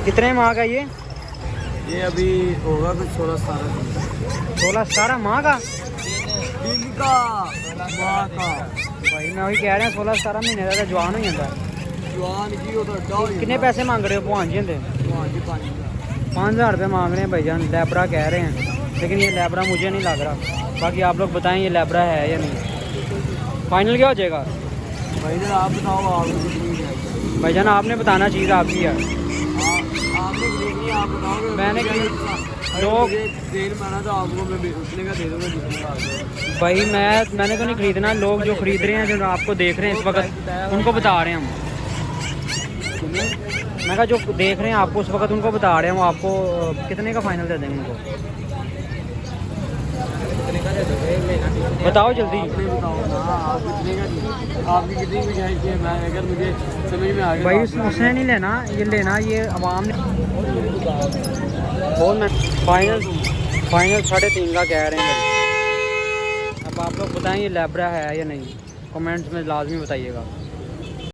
कितने माह का ये अभी होगा कुछ 16-17 माह का? दिन का माह का भाई मैं वही कह रहा 16-17 महीने का जवान हो जाता है। जवान की हो तो कितने पैसे मांग रहे हो भगवान जी होंगे? 5,000 रुपये मांग रहे हैं भाईजान, लैब्रा कह रहे हैं, लेकिन ये लैब्रा मुझे नहीं लग रहा। बाकी आप लोग बताएं ये लैब्रा है या नहीं। फाइनल क्या हो जाएगा भाई जरा आप बताओ, आपको कितनी चाहिए? भाईजान आपने बताना चीज़ आपकी है। आपने खरीदनी, आप बताओगे। मैंने लोग तेल माना तो आपको मैं उतने का दे दूँगा जितने का। भाई मैंने तो नहीं खरीदना, लोग जो खरीद रहे हैं, जो आपको देख रहे हैं इस वक्त, उनको बता रहे हैं हम। मैं कहा जो देख रहे हैं आपको उस वक्त उनको बता रहे हैं, वो आपको कितने का फाइनल दे देंगे उनको? बताओ जल्दी। बताओ ना, आप कितने का, आपकी कितनी गुंजाइश है? मैं अगर मुझे समझ में आ गया भाई उसने नहीं लेना, ये लेना ये आवाम ने। बोल मैं फाइनल 3.5 का कह रहे हैं भाई। अब आप लोग बताएं ये लैब्रा है या नहीं, कमेंट्स में लाजमी बताइएगा।